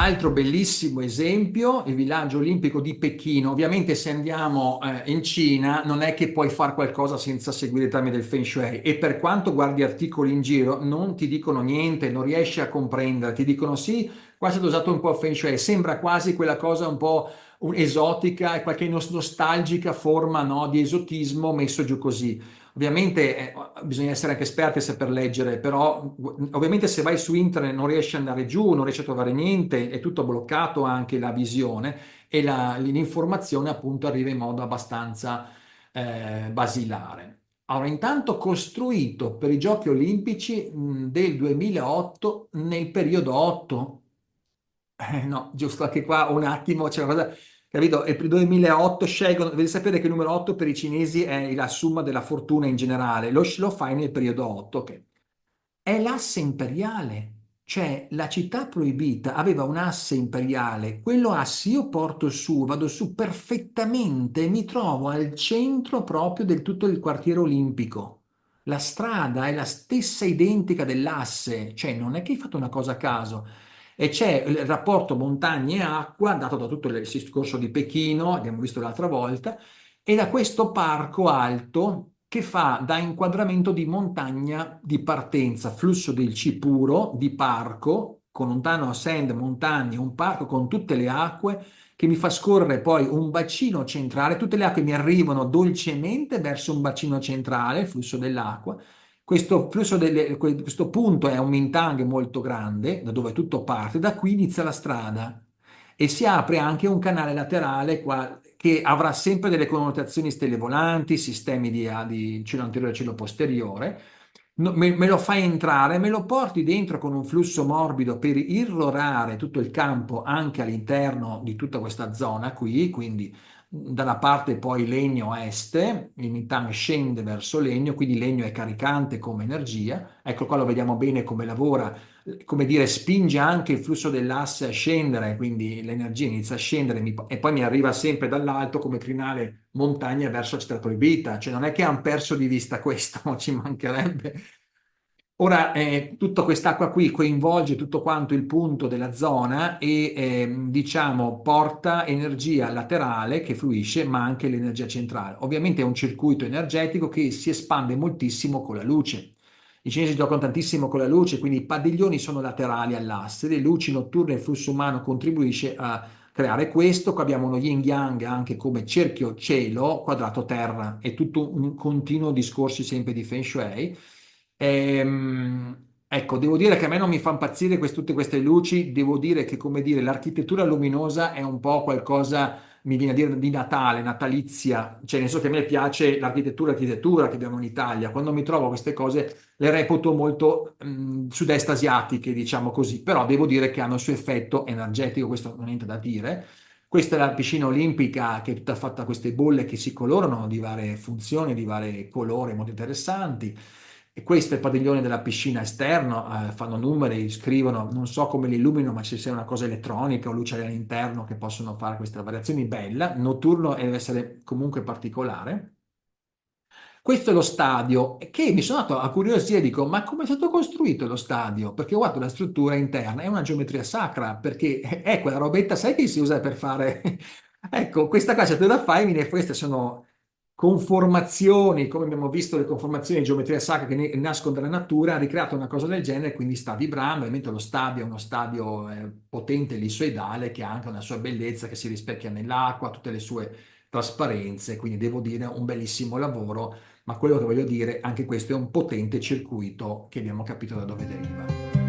Altro bellissimo esempio, il villaggio olimpico di Pechino. Ovviamente se andiamo in Cina non è che puoi fare qualcosa senza seguire i tramite del Feng Shui e per quanto guardi articoli in giro non ti dicono niente, non riesci a comprendere, ti dicono sì, qua è stato usato un po' il Feng Shui, sembra quasi quella cosa un po' esotica e qualche nostalgica forma, no, di esotismo messo giù così. Ovviamente bisogna essere anche esperti e saper leggere, però ovviamente se vai su internet non riesci ad andare giù, non riesci a trovare niente, è tutto bloccato anche la visione e l'informazione appunto arriva in modo abbastanza basilare. Allora, intanto costruito per i Giochi Olimpici del 2008 nel periodo 8. No, giusto, anche qua un attimo c'è una cosa, capito? E per il 2008 scelgono, devi sapere che il numero 8 per i cinesi è la somma della fortuna in generale, lo fai nel periodo 8, ok? È l'asse imperiale, cioè la città proibita aveva un asse imperiale, quello asse io porto su, vado su perfettamente, mi trovo al centro proprio del tutto il quartiere olimpico. La strada è la stessa identica dell'asse, cioè non è che hai fatto una cosa a caso. E c'è il rapporto montagne e acqua dato da tutto il discorso di Pechino, abbiamo visto l'altra volta, e da questo parco alto che fa da inquadramento di montagna di partenza, flusso del C puro di parco, con un tano sand, montagne, un parco con tutte le acque che mi fa scorrere poi un bacino centrale, tutte le acque mi arrivano dolcemente verso un bacino centrale, il flusso dell'acqua. Questo punto è un Mintang molto grande, da dove tutto parte, da qui inizia la strada e si apre anche un canale laterale qua, che avrà sempre delle connotazioni stelle volanti, sistemi di cielo anteriore e cielo posteriore. Me lo fai entrare, me lo porti dentro con un flusso morbido per irrorare tutto il campo anche all'interno di tutta questa zona qui, quindi dalla parte poi legno est, il Mintang scende verso legno, quindi legno è caricante come energia. Ecco qua lo vediamo bene come lavora, come dire, spinge anche il flusso dell'asse a scendere, quindi l'energia inizia a scendere e poi mi arriva sempre dall'alto come crinale montagna verso la città proibita, cioè non è che hanno perso di vista questo, ci mancherebbe. Ora, tutta quest'acqua qui coinvolge tutto quanto il punto della zona e diciamo porta energia laterale che fluisce, ma anche l'energia centrale. Ovviamente è un circuito energetico che si espande moltissimo con la luce. I cinesi giocano tantissimo con la luce, quindi i padiglioni sono laterali all'asse, le luci notturne e il flusso umano contribuisce a creare questo. Qua abbiamo uno yin yang anche come cerchio cielo, quadrato terra, è tutto un continuo discorso sempre di Feng Shui. Ecco, devo dire che a me non mi fa impazzire tutte queste luci, devo dire che, come dire, l'architettura luminosa è un po' qualcosa, mi viene a dire, di Natale, natalizia, cioè nel senso che a me piace l'architettura che abbiamo in Italia, quando mi trovo queste cose le reputo molto sud-est asiatiche, diciamo così, però devo dire che hanno il suo effetto energetico, questo non è niente da dire. Questa è la piscina olimpica che è tutta fatta da queste bolle che si colorano di varie funzioni, di vari colori molto interessanti. E questo è il padiglione della piscina esterno, fanno numeri, scrivono, non so come li illumino, ma ci sia una cosa elettronica o luce all'interno che possono fare queste variazioni bella, notturno e deve essere comunque particolare. Questo è lo stadio che mi sono andato a curiosire e dico, ma come è stato costruito lo stadio? Perché ho guardato la struttura interna, è una geometria sacra, perché è quella robetta, sai che si usa per fare. Ecco, questa qua se te la fai, queste sono conformazioni, come abbiamo visto le conformazioni di geometria sacra che nascono dalla natura, ha ricreato una cosa del genere, quindi sta vibrando, mentre lo stadio è uno stadio potente, ellissoidale, che ha anche una sua bellezza, che si rispecchia nell'acqua, tutte le sue trasparenze, quindi devo dire un bellissimo lavoro, ma quello che voglio dire, anche questo è un potente circuito che abbiamo capito da dove deriva.